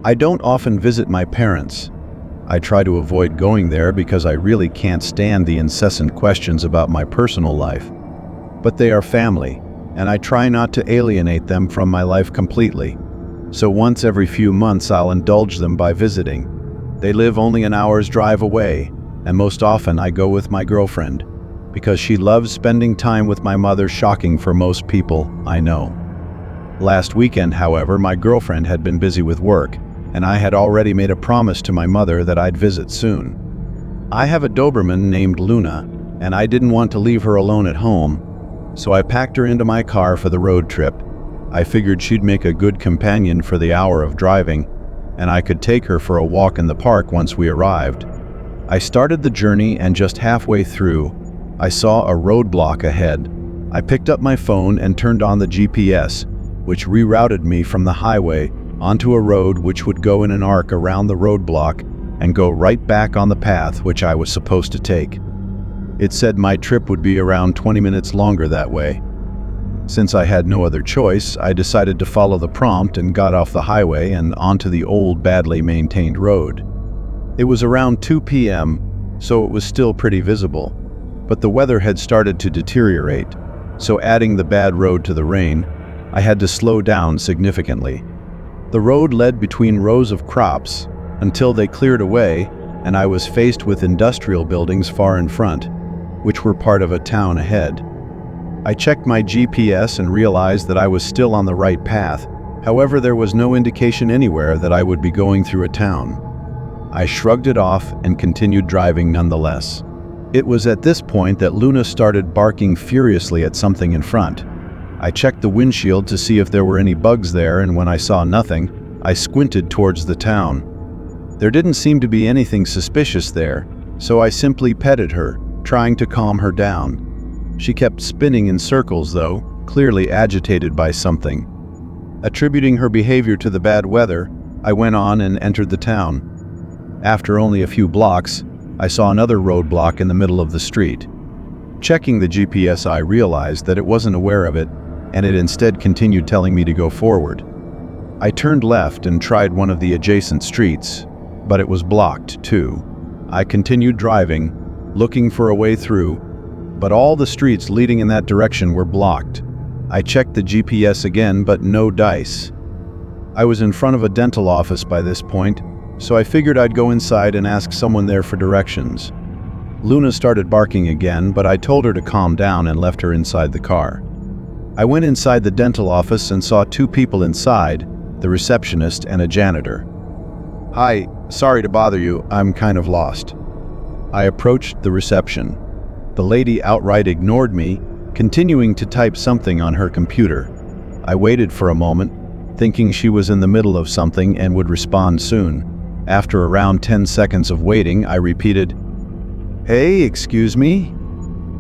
I don't often visit my parents. I try to avoid going there because I really can't stand the incessant questions about my personal life. But they are family, and I try not to alienate them from my life completely. So once every few months I'll indulge them by visiting. They live only an hour's drive away, and most often I go with my girlfriend, because she loves spending time with my mother, shocking for most people, I know. Last weekend, however, my girlfriend had been busy with work, and I had already made a promise to my mother that I'd visit soon. I have a Doberman named Luna, and I didn't want to leave her alone at home, so I packed her into my car for the road trip. I figured she'd make a good companion for the hour of driving, and I could take her for a walk in the park once we arrived. I started the journey, and just halfway through, I saw a roadblock ahead. I picked up my phone and turned on the GPS, which rerouted me from the highway onto a road which would go in an arc around the roadblock and go right back on the path which I was supposed to take. It said my trip would be around 20 minutes longer that way. Since I had no other choice, I decided to follow the prompt and got off the highway and onto the old, badly maintained road. It was around 2 p.m., so it was still pretty visible, but the weather had started to deteriorate, so adding the bad road to the rain, I had to slow down significantly. The road led between rows of crops until they cleared away, and I was faced with industrial buildings far in front, which were part of a town ahead. I checked my GPS and realized that I was still on the right path. However, there was no indication anywhere that I would be going through a town. I shrugged it off and continued driving nonetheless. It was at this point that Luna started barking furiously at something in front. I checked the windshield to see if there were any bugs there, and when I saw nothing, I squinted towards the town. There didn't seem to be anything suspicious there, so I simply petted her, trying to calm her down. She kept spinning in circles though, clearly agitated by something. Attributing her behavior to the bad weather, I went on and entered the town. After only a few blocks, I saw another roadblock in the middle of the street. Checking the GPS, I realized that it wasn't aware of it, and it instead continued telling me to go forward. I turned left and tried one of the adjacent streets, but it was blocked too. I continued driving, looking for a way through, but all the streets leading in that direction were blocked. I checked the GPS again, but no dice. I was in front of a dental office by this point, so I figured I'd go inside and ask someone there for directions. Luna started barking again, but I told her to calm down and left her inside the car. I went inside the dental office and saw two people inside, the receptionist and a janitor. "Hi, sorry to bother you, I'm kind of lost." I approached the reception. The lady outright ignored me, continuing to type something on her computer. I waited for a moment, thinking she was in the middle of something and would respond soon. After around 10 seconds of waiting, I repeated, "Hey, excuse me?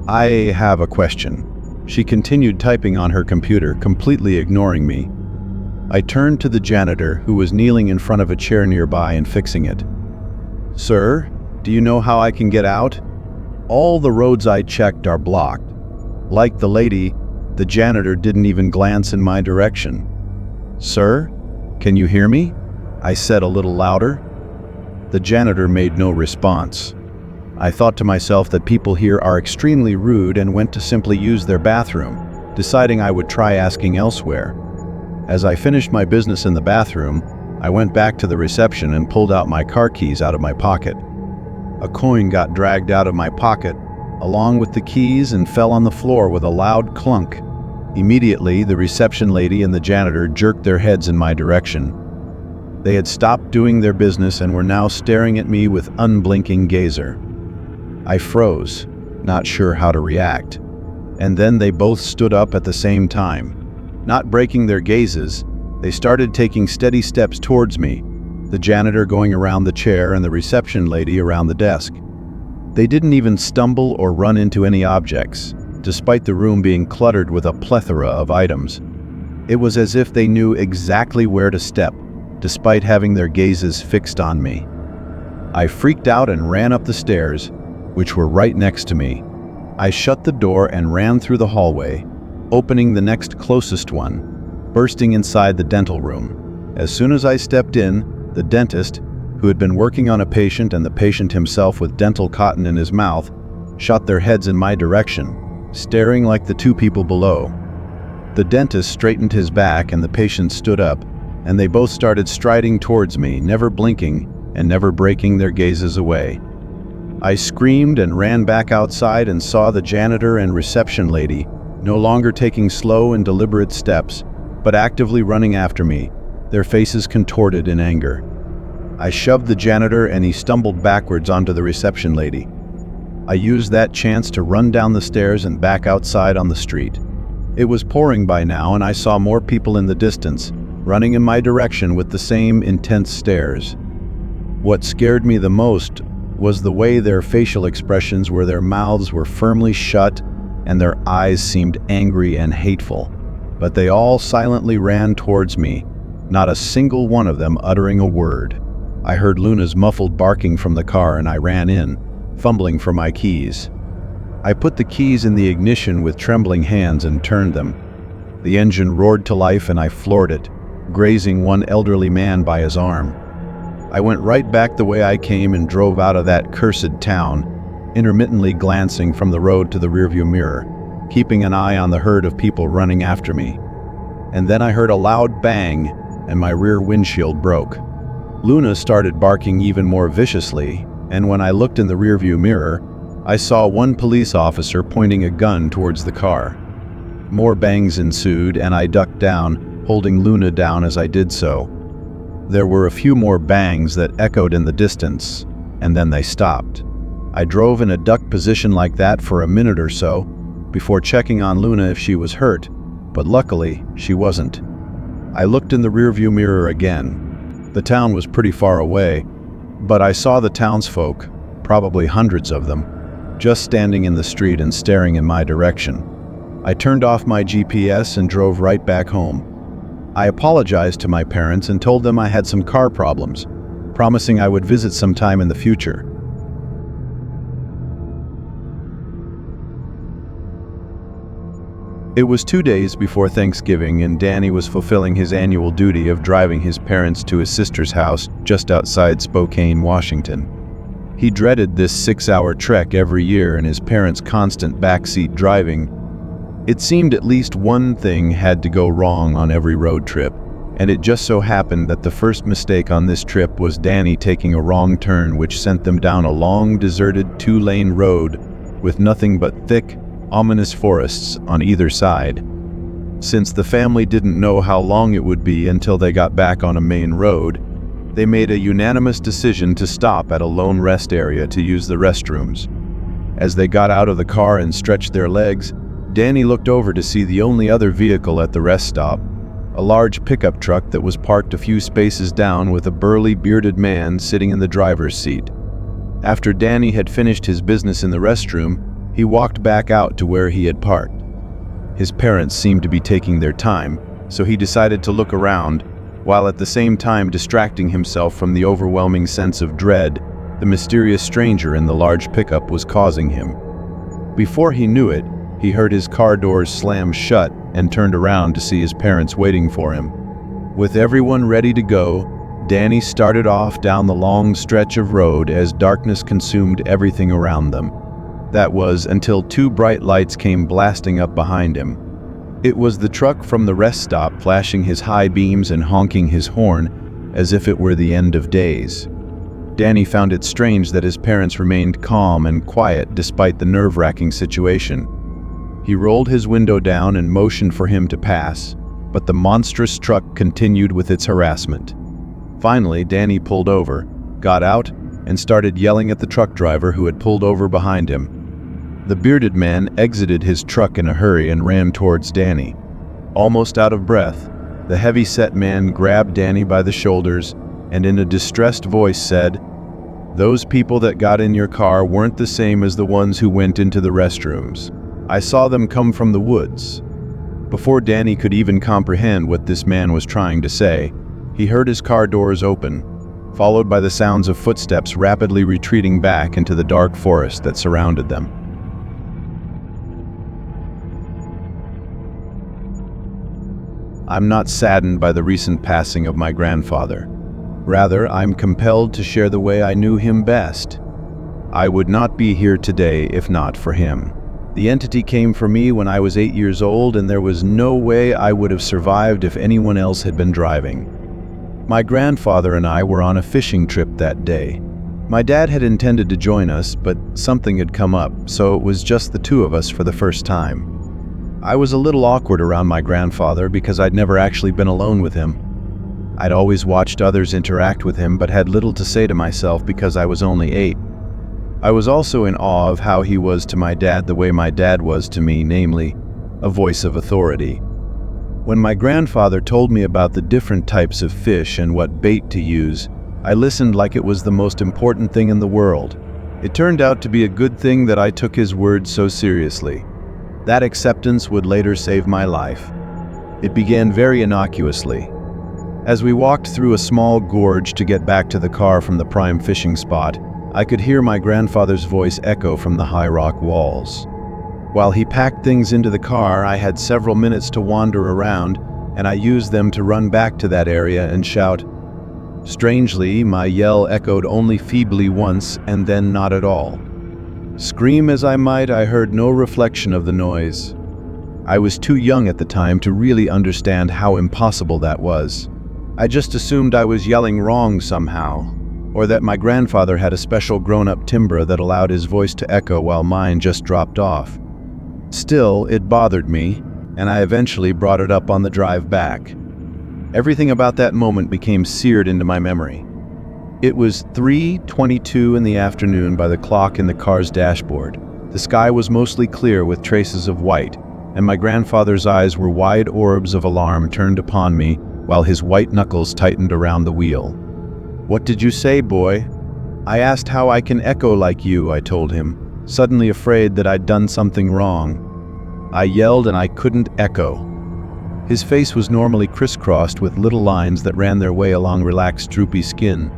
I have a question." She continued typing on her computer, completely ignoring me. I turned to the janitor, who was kneeling in front of a chair nearby and fixing it. "Sir, do you know how I can get out? All the roads I checked are blocked." Like the lady, the janitor didn't even glance in my direction. "Sir, can you hear me?" I said a little louder. The janitor made no response. I thought to myself that people here are extremely rude and went to simply use their bathroom, deciding I would try asking elsewhere. As I finished my business in the bathroom, I went back to the reception and pulled out my car keys out of my pocket. A coin got dragged out of my pocket, along with the keys, and fell on the floor with a loud clunk. Immediately, the reception lady and the janitor jerked their heads in my direction. They had stopped doing their business and were now staring at me with unblinking gazer. I froze, not sure how to react. And then they both stood up at the same time. Not breaking their gazes, they started taking steady steps towards me, the janitor going around the chair and the reception lady around the desk. They didn't even stumble or run into any objects, despite the room being cluttered with a plethora of items. It was as if they knew exactly where to step, despite having their gazes fixed on me. I freaked out and ran up the stairs, which were right next to me. I shut the door and ran through the hallway, opening the next closest one, bursting inside the dental room. As soon as I stepped in, The dentist, who had been working on a patient and the patient himself with dental cotton in his mouth, shot their heads in my direction, staring like the two people below. The dentist straightened his back and the patient stood up, and they both started striding towards me, never blinking and never breaking their gazes away. I screamed and ran back outside and saw the janitor and reception lady no longer taking slow and deliberate steps, but actively running after me, their faces contorted in anger. I shoved the janitor and he stumbled backwards onto the reception lady. I used that chance to run down the stairs and back outside on the street. It was pouring by now and I saw more people in the distance, running in my direction with the same intense stares. What scared me the most was the way their facial expressions where their mouths were firmly shut and their eyes seemed angry and hateful. But they all silently ran towards me, not a single one of them uttering a word. I heard Luna's muffled barking from the car and I ran in, fumbling for my keys. I put the keys in the ignition with trembling hands and turned them. The engine roared to life and I floored it, grazing one elderly man by his arm. I went right back the way I came and drove out of that cursed town, intermittently glancing from the road to the rearview mirror, keeping an eye on the herd of people running after me. And then I heard a loud bang and my rear windshield broke. Luna started barking even more viciously, and when I looked in the rearview mirror, I saw one police officer pointing a gun towards the car. More bangs ensued, and I ducked down, holding Luna down as I did so. There were a few more bangs that echoed in the distance, and then they stopped. I drove in a duck position like that for a minute or so, before checking on Luna if she was hurt, but luckily, she wasn't. I looked in the rearview mirror again. The town was pretty far away, but I saw the townsfolk, probably hundreds of them, just standing in the street and staring in my direction. I turned off my GPS and drove right back home. I apologized to my parents and told them I had some car problems, promising I would visit sometime in the future. It was 2 days before Thanksgiving and Danny was fulfilling his annual duty of driving his parents to his sister's house just outside Spokane, Washington. He dreaded this 6-hour trek every year and his parents' constant backseat driving. It seemed at least one thing had to go wrong on every road trip, and it just so happened that the first mistake on this trip was Danny taking a wrong turn which sent them down a long, deserted 2-lane road with nothing but thick, ominous forests on either side. Since the family didn't know how long it would be until they got back on a main road, they made a unanimous decision to stop at a lone rest area to use the restrooms. As they got out of the car and stretched their legs, Danny looked over to see the only other vehicle at the rest stop, a large pickup truck that was parked a few spaces down with a burly, bearded man sitting in the driver's seat. After Danny had finished his business in the restroom, he walked back out to where he had parked. His parents seemed to be taking their time, so he decided to look around, while at the same time distracting himself from the overwhelming sense of dread the mysterious stranger in the large pickup was causing him. Before he knew it, he heard his car doors slam shut and turned around to see his parents waiting for him. With everyone ready to go, Danny started off down the long stretch of road as darkness consumed everything around them. That was until 2 bright lights came blasting up behind him. It was the truck from the rest stop flashing his high beams and honking his horn as if it were the end of days. Danny found it strange that his parents remained calm and quiet despite the nerve-wracking situation. He rolled his window down and motioned for him to pass, but the monstrous truck continued with its harassment. Finally, Danny pulled over, got out, and started yelling at the truck driver who had pulled over behind him. The bearded man exited his truck in a hurry and ran towards Danny. Almost out of breath, the heavy-set man grabbed Danny by the shoulders and in a distressed voice said, "Those people that got in your car weren't the same as the ones who went into the restrooms. I saw them come from the woods." Before Danny could even comprehend what this man was trying to say, he heard his car doors open, followed by the sounds of footsteps rapidly retreating back into the dark forest that surrounded them. I'm not saddened by the recent passing of my grandfather. Rather, I'm compelled to share the way I knew him best. I would not be here today if not for him. The entity came for me when I was 8 years old, and there was no way I would have survived if anyone else had been driving. My grandfather and I were on a fishing trip that day. My dad had intended to join us, but something had come up, so it was just the two of us for the first time. I was a little awkward around my grandfather because I'd never actually been alone with him. I'd always watched others interact with him, but had little to say to myself because I was only 8. I was also in awe of how he was to my dad the way my dad was to me, namely, a voice of authority. When my grandfather told me about the different types of fish and what bait to use, I listened like it was the most important thing in the world. It turned out to be a good thing that I took his words so seriously. That acceptance would later save my life. It began very innocuously. As we walked through a small gorge to get back to the car from the prime fishing spot, I could hear my grandfather's voice echo from the high rock walls. While he packed things into the car, I had several minutes to wander around, and I used them to run back to that area and shout. Strangely, my yell echoed only feebly once and then not at all. Scream as I might, I heard no reflection of the noise. I was too young at the time to really understand how impossible that was. I just assumed I was yelling wrong somehow, or that my grandfather had a special grown-up timbre that allowed his voice to echo while mine just dropped off. Still, it bothered me, and I eventually brought it up on the drive back. Everything about that moment became seared into my memory. It was 3:22 in the afternoon by the clock in the car's dashboard. The sky was mostly clear with traces of white, and my grandfather's eyes were wide orbs of alarm turned upon me while his white knuckles tightened around the wheel. "What did you say, boy?" "I asked how I can echo like you," I told him, suddenly afraid that I'd done something wrong. I yelled and I couldn't echo. His face was normally crisscrossed with little lines that ran their way along relaxed, droopy skin.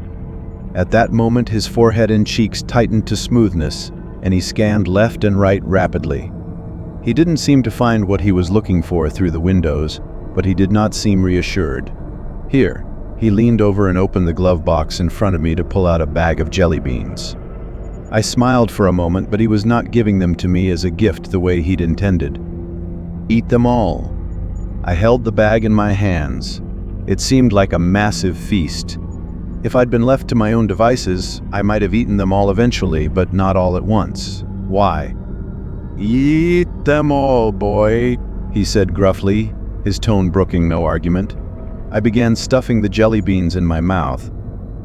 At that moment, his forehead and cheeks tightened to smoothness, and he scanned left and right rapidly. He didn't seem to find what he was looking for through the windows, but he did not seem reassured. "Here." He leaned over and opened the glove box in front of me to pull out a bag of jelly beans. I smiled for a moment, but he was not giving them to me as a gift the way he'd intended. "Eat them all." I held the bag in my hands. It seemed like a massive feast. If I'd been left to my own devices, I might have eaten them all eventually, but not all at once. Why? "Eat them all, boy," he said gruffly, his tone brooking no argument. I began stuffing the jelly beans in my mouth.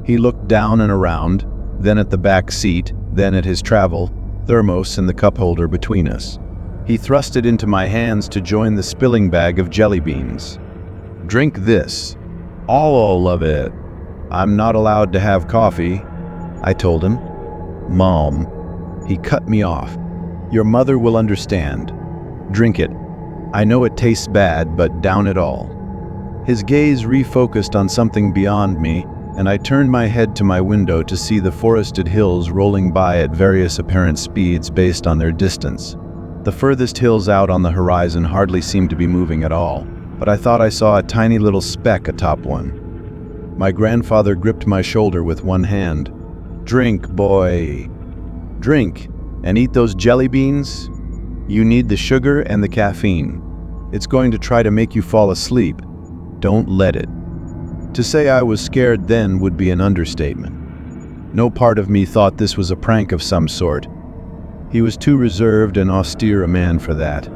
He looked down and around, then at the back seat, then at his travel thermos and the cup holder between us. He thrust it into my hands to join the spilling bag of jelly beans. "Drink this. All of it." "I'm not allowed to have coffee," I told him. "Mom." He cut me off. "Your mother will understand. Drink it. I know it tastes bad, but down it all." His gaze refocused on something beyond me, and I turned my head to my window to see the forested hills rolling by at various apparent speeds based on their distance. The furthest hills out on the horizon hardly seemed to be moving at all, but I thought I saw a tiny little speck atop one. My grandfather gripped my shoulder with one hand. "Drink, boy. Drink, and eat those jelly beans. You need the sugar and the caffeine. It's going to try to make you fall asleep. Don't let it." To say I was scared then would be an understatement. No part of me thought this was a prank of some sort. He was too reserved and austere a man for that.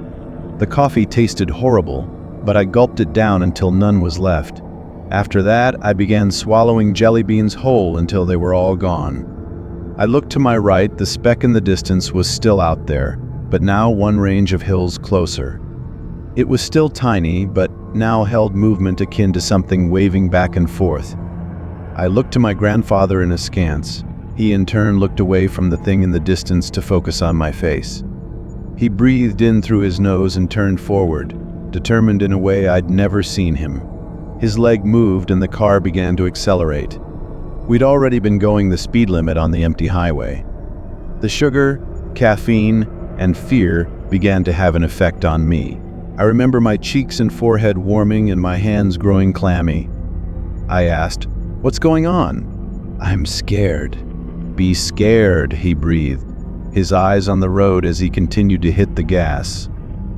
The coffee tasted horrible, but I gulped it down until none was left. After that, I began swallowing jelly beans whole until they were all gone. I looked to my right. The speck in the distance was still out there, but now one range of hills closer. It was still tiny, but now held movement akin to something waving back and forth. I looked to my grandfather in askance. He in turn looked away from the thing in the distance to focus on my face. He breathed in through his nose and turned forward, determined in a way I'd never seen him. His leg moved and the car began to accelerate. We'd already been going the speed limit on the empty highway. The sugar, caffeine, and fear began to have an effect on me. I remember my cheeks and forehead warming and my hands growing clammy. I asked, What's going on?" "I'm scared." "Be scared," he breathed, his eyes on the road as he continued to hit the gas.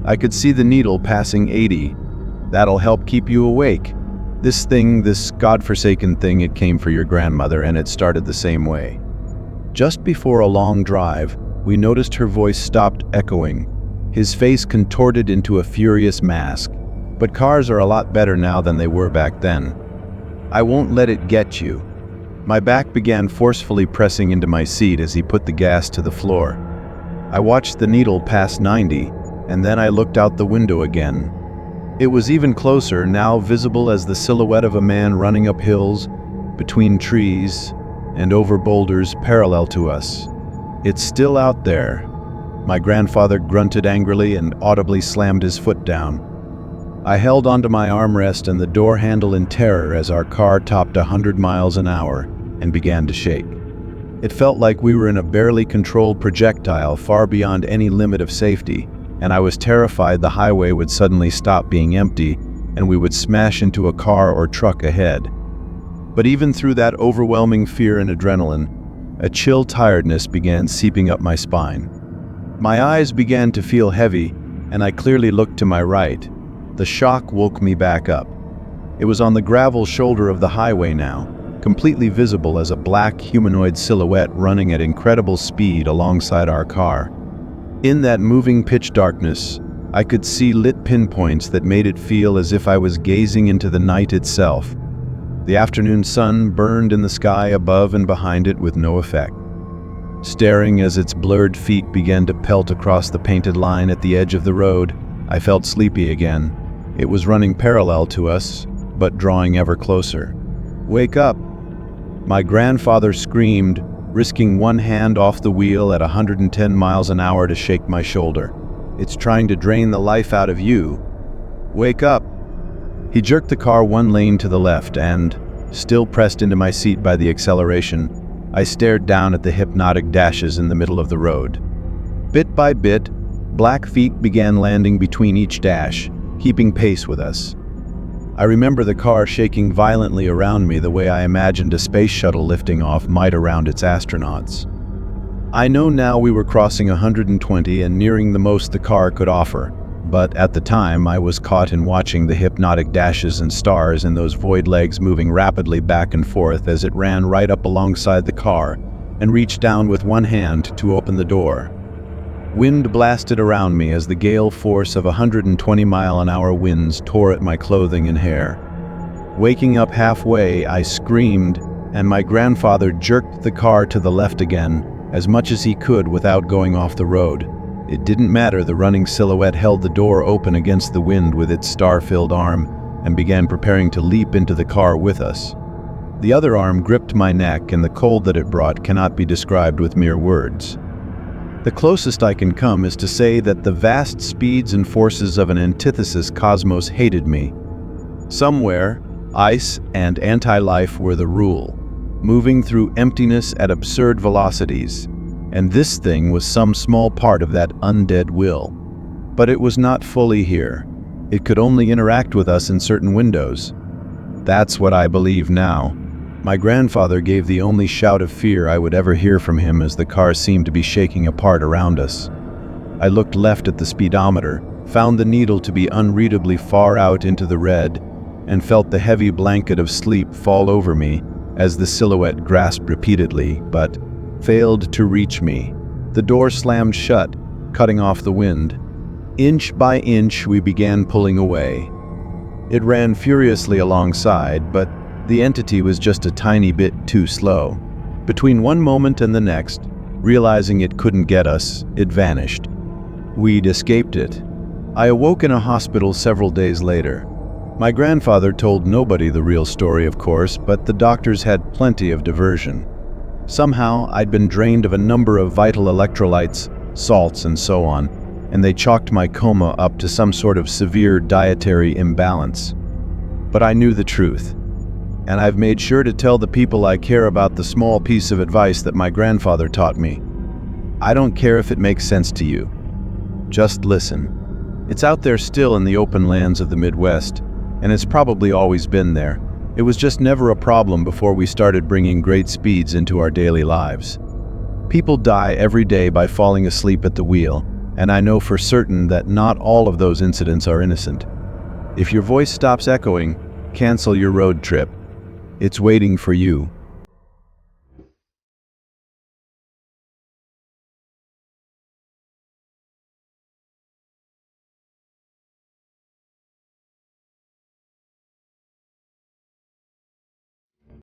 I could see the needle passing 80. "That'll help keep you awake. This godforsaken thing, it came for your grandmother, and it started the same way." Just before a long drive, we noticed her voice stopped echoing. His face contorted into a furious mask. But cars are a lot better now than they were back then. "I won't let it get you." My back began forcefully pressing into my seat as he put the gas to the floor. I watched the needle pass 90, and then I looked out the window again. It was even closer, now visible as the silhouette of a man running up hills, between trees, and over boulders parallel to us. "It's still out there." My grandfather grunted angrily and audibly slammed his foot down. I held onto my armrest and the door handle in terror as our car topped 100 miles an hour and began to shake. It felt like we were in a barely controlled projectile far beyond any limit of safety, and I was terrified the highway would suddenly stop being empty and we would smash into a car or truck ahead. But even through that overwhelming fear and adrenaline, a chill tiredness began seeping up my spine. My eyes began to feel heavy, and I clearly looked to my right. The shock woke me back up. It was on the gravel shoulder of the highway now, completely visible as a black humanoid silhouette running at incredible speed alongside our car. In that moving pitch darkness, I could see lit pinpoints that made it feel as if I was gazing into the night itself. The afternoon sun burned in the sky above and behind it with no effect. Staring as its blurred feet began to pelt across the painted line at the edge of the road, I felt sleepy again. It was running parallel to us, but drawing ever closer. "Wake up!" My grandfather screamed, risking one hand off the wheel at 110 miles an hour to shake my shoulder. "It's trying to drain the life out of you. Wake up!" He jerked the car one lane to the left and, still pressed into my seat by the acceleration, I stared down at the hypnotic dashes in the middle of the road. Bit by bit, black feet began landing between each dash, keeping pace with us. I remember the car shaking violently around me the way I imagined a space shuttle lifting off might around its astronauts. I know now we were crossing 120 and nearing the most the car could offer, but at the time I was caught in watching the hypnotic dashes and stars and those void legs moving rapidly back and forth as it ran right up alongside the car and reached down with one hand to open the door. Wind blasted around me as the gale force of 120-mile-an-hour winds tore at my clothing and hair. Waking up halfway, I screamed, and my grandfather jerked the car to the left again, as much as he could without going off the road. It didn't matter, the running silhouette held the door open against the wind with its star-filled arm and began preparing to leap into the car with us. The other arm gripped my neck, and the cold that it brought cannot be described with mere words. The closest I can come is to say that the vast speeds and forces of an antithesis cosmos hated me. Somewhere, ice and anti-life were the rule, moving through emptiness at absurd velocities, and this thing was some small part of that undead will. But it was not fully here. It could only interact with us in certain windows. That's what I believe now. My grandfather gave the only shout of fear I would ever hear from him as the car seemed to be shaking apart around us. I looked left at the speedometer, found the needle to be unreadably far out into the red, and felt the heavy blanket of sleep fall over me as the silhouette grasped repeatedly, but failed to reach me. The door slammed shut, cutting off the wind. Inch by inch, we began pulling away. It ran furiously alongside, but the entity was just a tiny bit too slow. Between one moment and the next, realizing it couldn't get us, it vanished. We'd escaped it. I awoke in a hospital several days later. My grandfather told nobody the real story, of course, but the doctors had plenty of diversion. Somehow, I'd been drained of a number of vital electrolytes, salts, and so on, and they chalked my coma up to some sort of severe dietary imbalance. But I knew the truth. And I've made sure to tell the people I care about the small piece of advice that my grandfather taught me. I don't care if it makes sense to you. Just listen. It's out there still in the open lands of the Midwest, and it's probably always been there. It was just never a problem before we started bringing great speeds into our daily lives. People die every day by falling asleep at the wheel, and I know for certain that not all of those incidents are innocent. If your voice stops echoing, cancel your road trip. It's waiting for you.